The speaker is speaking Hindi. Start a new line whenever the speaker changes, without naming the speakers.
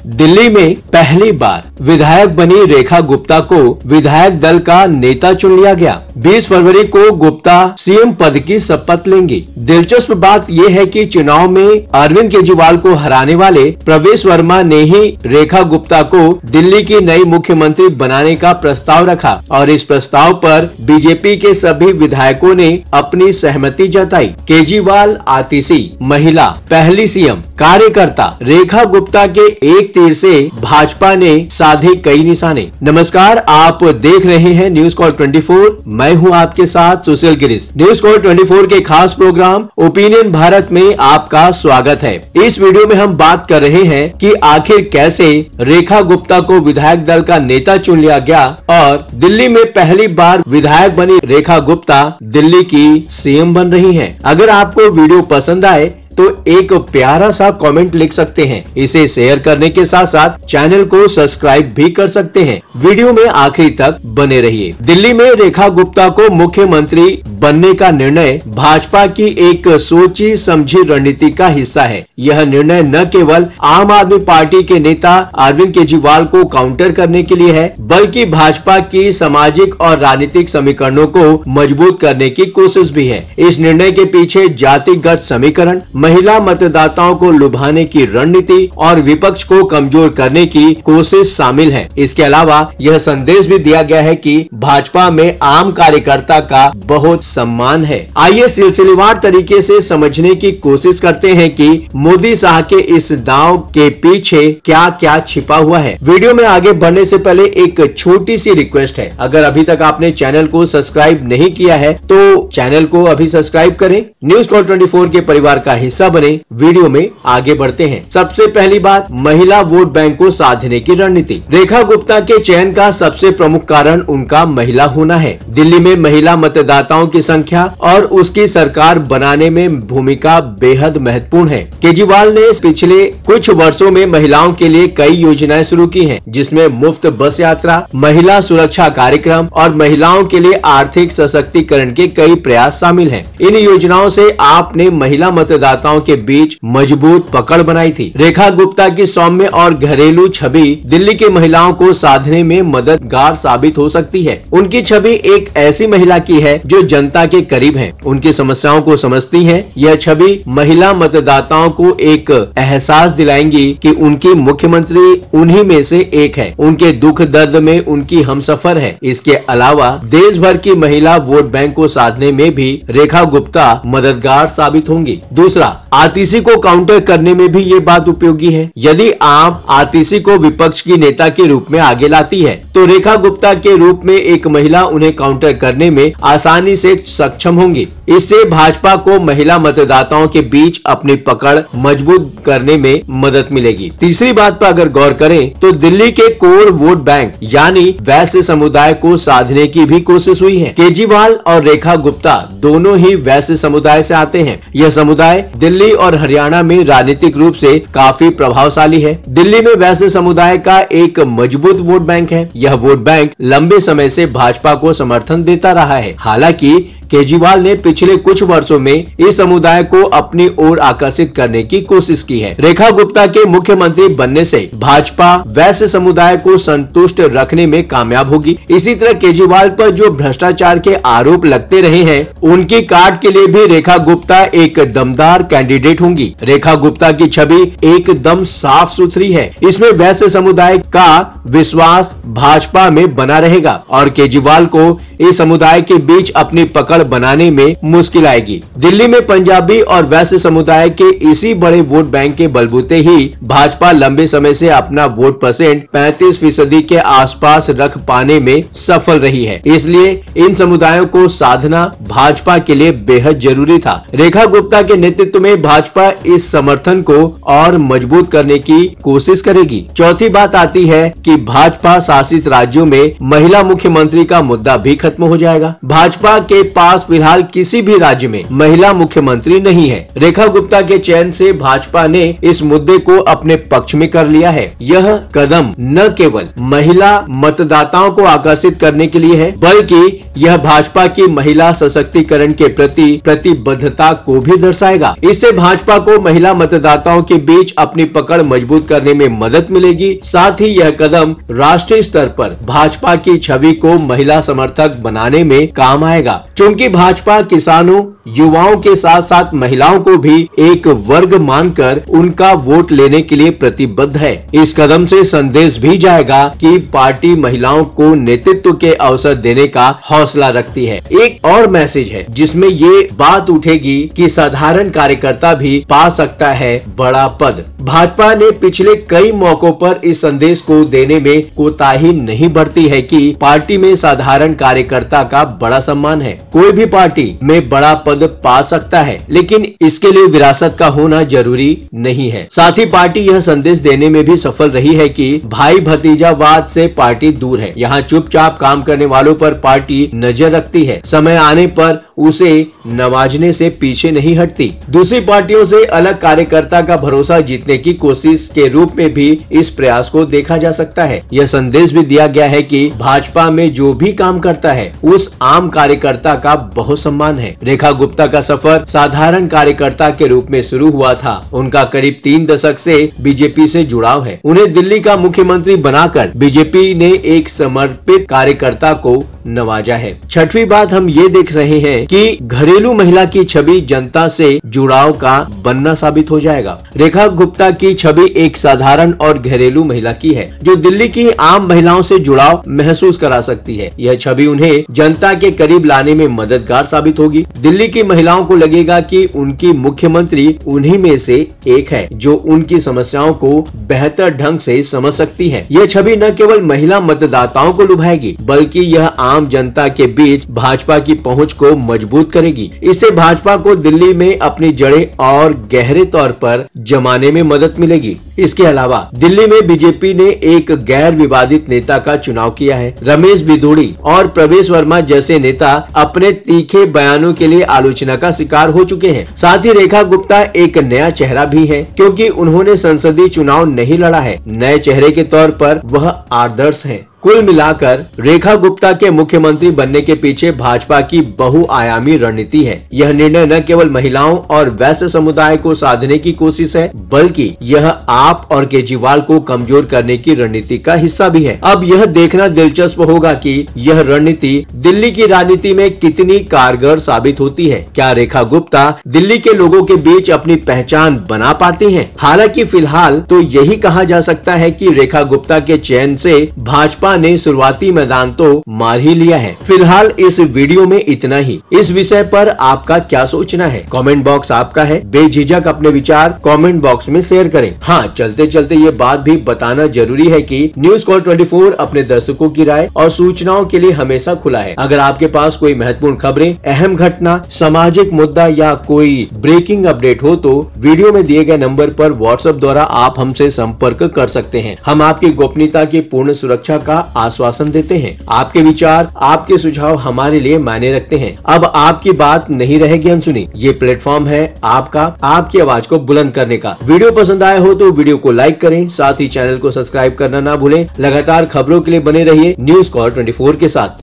दिल्ली में पहली बार विधायक बनी रेखा गुप्ता को विधायक दल का नेता चुन लिया गया। 20 फरवरी को गुप्ता सीएम पद की शपथ लेंगी। दिलचस्प बात यह है कि चुनाव में अरविंद केजरीवाल को हराने वाले प्रवेश वर्मा ने ही रेखा गुप्ता को दिल्ली की नई मुख्यमंत्री बनाने का प्रस्ताव रखा और इस प्रस्ताव पर बीजेपी के सभी विधायकों ने अपनी सहमति जताई। केजरीवाल आतिशी, महिला पहली सीएम, कार्यकर्ता रेखा गुप्ता के एक तीर से भाजपा ने साधे कई निशाने। नमस्कार, आप देख रहे हैं न्यूज कॉल 24। मैं हूं आपके साथ सुशील गिरीश। न्यूज कॉल 24 के खास प्रोग्राम ओपिनियन भारत में आपका स्वागत है। इस वीडियो में हम बात कर रहे हैं कि आखिर कैसे रेखा गुप्ता को विधायक दल का नेता चुन लिया गया और दिल्ली में पहली बार विधायक बनी रेखा गुप्ता दिल्ली की सीएम बन रही हैं। अगर आपको वीडियो पसंद आए तो एक प्यारा सा कमेंट लिख सकते हैं। इसे शेयर करने के साथ साथ चैनल को सब्सक्राइब भी कर सकते हैं। वीडियो में आखिरी तक बने रहिए। दिल्ली में रेखा गुप्ता को मुख्यमंत्री बनने का निर्णय भाजपा की एक सोची समझी रणनीति का हिस्सा है। यह निर्णय न केवल आम आदमी पार्टी के नेता अरविंद केजरीवाल को काउंटर करने के लिए है, बल्कि भाजपा की सामाजिक और राजनीतिक समीकरणों को मजबूत करने की कोशिश भी है। इस निर्णय के पीछे जातिगत समीकरण, महिला मतदाताओं को लुभाने की रणनीति और विपक्ष को कमजोर करने की कोशिश शामिल है। इसके अलावा यह संदेश भी दिया गया है कि भाजपा में आम कार्यकर्ता का बहुत सम्मान है। आइए सिलसिलेवार तरीके से समझने की कोशिश करते हैं कि मोदी शाह के इस दांव के पीछे क्या क्या छिपा हुआ है। वीडियो में आगे बढ़ने से पहले एक छोटी सी रिक्वेस्ट है, अगर अभी तक आपने चैनल को सब्सक्राइब नहीं किया है तो चैनल को अभी सब्सक्राइब करें। न्यूज कॉल 24 के परिवार का हिस्सा बने। वीडियो में आगे बढ़ते हैं। सबसे पहली बात, महिला वोट बैंक को साधने की रणनीति। रेखा गुप्ता के चयन का सबसे प्रमुख कारण उनका महिला होना है। दिल्ली में महिला मतदाताओं की संख्या और उसकी सरकार बनाने में भूमिका बेहद महत्वपूर्ण है। केजरीवाल ने पिछले कुछ वर्षों में महिलाओं के लिए कई योजनाएं शुरू की हैं, जिसमें मुफ्त बस यात्रा, महिला सुरक्षा कार्यक्रम और महिलाओं के लिए आर्थिक सशक्तिकरण के कई प्रयास शामिल हैं। इन योजनाओं से आपने महिला मतदाताओं के बीच मजबूत पकड़ बनाई थी। रेखा गुप्ता की सौम्य और घरेलू छवि दिल्ली की महिलाओं को साधने में मददगार साबित हो सकती है। उनकी छवि एक ऐसी महिला की है जो जनता के करीब है, उनकी समस्याओं को समझती है। यह छवि महिला मतदाताओं को एक एहसास दिलाएंगी कि उनकी मुख्यमंत्री उन्हीं में से एक है, उनके दुख दर्द में उनकी हमसफर है। इसके अलावा देश भर की महिला वोट बैंक को साधने में भी रेखा गुप्ता मददगार साबित होंगी। दूसरा, आतिशी को काउंटर करने में भी ये बात उपयोगी है। यदि आप आतिशी को विपक्ष की नेता के रूप में आगे लाती है तो रेखा गुप्ता के रूप में एक महिला उन्हें काउंटर करने में आसानी से सक्षम होंगी। इससे भाजपा को महिला मतदाताओं के बीच अपनी पकड़ मजबूत करने में मदद मिलेगी। तीसरी बात पर अगर गौर करें तो दिल्ली के कोर वोट बैंक यानी वैश्य समुदाय को साधने की भी कोशिश हुई है। केजरीवाल और रेखा गुप्ता दोनों ही वैश्य समुदाय से आते हैं। यह समुदाय दिल्ली और हरियाणा में राजनीतिक रूप से काफी प्रभावशाली है। दिल्ली में वैश्य समुदाय का एक मजबूत वोट बैंक है। यह वोट बैंक लंबे समय से भाजपा को समर्थन देता रहा है। हालांकि केजरीवाल ने पिछले कुछ वर्षों में इस समुदाय को अपनी ओर आकर्षित करने की कोशिश की है। रेखा गुप्ता के मुख्यमंत्री बनने से भाजपा वैश्य समुदाय को संतुष्ट रखने में कामयाब होगी। इसी तरह केजरीवाल पर जो भ्रष्टाचार के आरोप लगते रहे हैं, उनकी काट के लिए भी रेखा गुप्ता एक दमदार कैंडिडेट होंगी। रेखा गुप्ता की छवि एकदम साफ सुथरी है। इसमें वैश्य समुदाय का विश्वास भाजपा में बना रहेगा और केजरीवाल को इस समुदाय के बीच अपनी पकड़ बनाने में मुश्किल आएगी। दिल्ली में पंजाबी और वैश्य समुदाय के इसी बड़े वोट बैंक के बलबूते ही भाजपा लंबे समय से अपना वोट परसेंट 35% के आसपास रख पाने में सफल रही है। इसलिए इन समुदायों को साधना भाजपा के लिए बेहद जरूरी था। रेखा गुप्ता के नेतृत्व में भाजपा इस समर्थन को और मजबूत करने की कोशिश करेगी। चौथी बात आती है कि भाजपा शासित राज्यों में महिला मुख्यमंत्री का मुद्दा भी खत्म हो जाएगा। भाजपा के पास पास फिलहाल किसी भी राज्य में महिला मुख्यमंत्री नहीं है। रेखा गुप्ता के चयन से भाजपा ने इस मुद्दे को अपने पक्ष में कर लिया है। यह कदम न केवल महिला मतदाताओं को आकर्षित करने के लिए है, बल्कि यह भाजपा की महिला सशक्तिकरण के प्रति प्रतिबद्धता को भी दर्शाएगा। इससे भाजपा को महिला मतदाताओं के बीच अपनी पकड़ मजबूत करने में मदद मिलेगी। साथ ही यह कदम राष्ट्रीय स्तर पर भाजपा की छवि को महिला समर्थक बनाने में काम आएगा, क्योंकि भाजपा किसानों, युवाओं के साथ साथ महिलाओं को भी एक वर्ग मानकर उनका वोट लेने के लिए प्रतिबद्ध है। इस कदम से संदेश भी जाएगा कि पार्टी महिलाओं को नेतृत्व के अवसर देने का हौसला रखती है। एक और मैसेज है जिसमें ये बात उठेगी कि साधारण कार्यकर्ता भी पा सकता है बड़ा पद। भाजपा ने पिछले कई मौकों पर इस संदेश को देने में कोताही नहीं बरती है कि पार्टी में साधारण कार्यकर्ता का बड़ा सम्मान है। कोई भी पार्टी में बड़ा पद पा सकता है, लेकिन इसके लिए विरासत का होना जरूरी नहीं है। साथ ही पार्टी यह संदेश देने में भी सफल रही है कि भाई भतीजावाद से पार्टी दूर है। यहाँ चुपचाप काम करने वालों पर पार्टी नजर रखती है, समय आने पर उसे नवाजने से पीछे नहीं हटती। दूसरी पार्टियों से अलग कार्यकर्ता का भरोसा जीतने की कोशिश के रूप में भी इस प्रयास को देखा जा सकता है। यह संदेश भी दिया गया है कि भाजपा में जो भी काम करता है उस आम कार्यकर्ता का बहुत सम्मान है। रेखा गुप्ता का सफर साधारण कार्यकर्ता के रूप में शुरू हुआ था। उनका करीब 3 दशक से बीजेपी से जुड़ाव है। उन्हें दिल्ली का मुख्यमंत्री बनाकर बीजेपी ने एक समर्पित कार्यकर्ता को नवाजा है। छठवीं बात हम ये देख रहे हैं कि घरेलू महिला की छवि जनता से जुड़ाव का बनना साबित हो जाएगा। रेखा गुप्ता की छवि एक साधारण और घरेलू महिला की है, जो दिल्ली की आम महिलाओं से जुड़ाव महसूस करा सकती है। यह छवि उन्हें जनता के करीब लाने में मददगार साबित होगी। दिल्ली की महिलाओं को लगेगा कि उनकी मुख्यमंत्री उन्हीं में से एक है, जो उनकी समस्याओं को बेहतर ढंग से समझ सकती है। यह छवि न केवल महिला मतदाताओं को लुभाएगी, बल्कि यह आम जनता के बीच भाजपा की पहुंच को मजबूत करेगी। इससे भाजपा को दिल्ली में अपनी जड़ें और गहरे तौर पर जमाने में मदद मिलेगी। इसके अलावा दिल्ली में बीजेपी ने एक गैर विवादित नेता का चुनाव किया है। रमेश बिधूड़ी और प्रवेश वर्मा जैसे नेता अपने तीखे बयानों के लिए आलोचना का शिकार हो चुके हैं। साथ ही रेखा गुप्ता एक नया चेहरा भी है, क्योंकि उन्होंने संसदीय चुनाव नहीं लड़ा है। नए चेहरे के तौर पर वह आदर्श है। कुल मिलाकर रेखा गुप्ता के मुख्यमंत्री बनने के पीछे भाजपा की बहुआयामी रणनीति है। यह निर्णय न केवल महिलाओं और वैश्य समुदाय को साधने की कोशिश है, बल्कि यह आप और केजरीवाल को कमजोर करने की रणनीति का हिस्सा भी है। अब यह देखना दिलचस्प होगा कि यह रणनीति दिल्ली की राजनीति में कितनी कारगर साबित होती है। क्या रेखा गुप्ता दिल्ली के लोगों के बीच अपनी पहचान बना पाती हैं? हालांकि फिलहाल तो यही कहा जा सकता है कि रेखा गुप्ता के चयन से भाजपा ने शुरुआती मैदान तो मार ही लिया है। फिलहाल इस वीडियो में इतना ही। इस विषय पर आपका क्या सोचना है? कमेंट बॉक्स आपका है, बेझिझक अपने विचार कमेंट बॉक्स में शेयर करें। हाँ, चलते चलते ये बात भी बताना जरूरी है कि न्यूज़ कॉल 24 अपने दर्शकों की राय और सूचनाओं के लिए हमेशा खुला है। अगर आपके पास कोई महत्वपूर्ण खबरें, अहम घटना, सामाजिक मुद्दा या कोई ब्रेकिंग अपडेट हो तो वीडियो में दिए गए नंबर पर व्हाट्सएप द्वारा आप हमसे संपर्क कर सकते हैं। हम आपकी गोपनीयता की पूर्ण सुरक्षा का आश्वासन देते हैं। आपके विचार, आपके सुझाव हमारे लिए मायने रखते हैं। अब आपकी बात नहीं रहेगी अनसुनी। ये प्लेटफॉर्म है आपका, आपकी आवाज को बुलंद करने का। वीडियो पसंद आया हो तो वीडियो को लाइक करें, साथ ही चैनल को सब्सक्राइब करना ना भूलें। लगातार खबरों के लिए बने रहिए न्यूज़ कॉल 24 के साथ।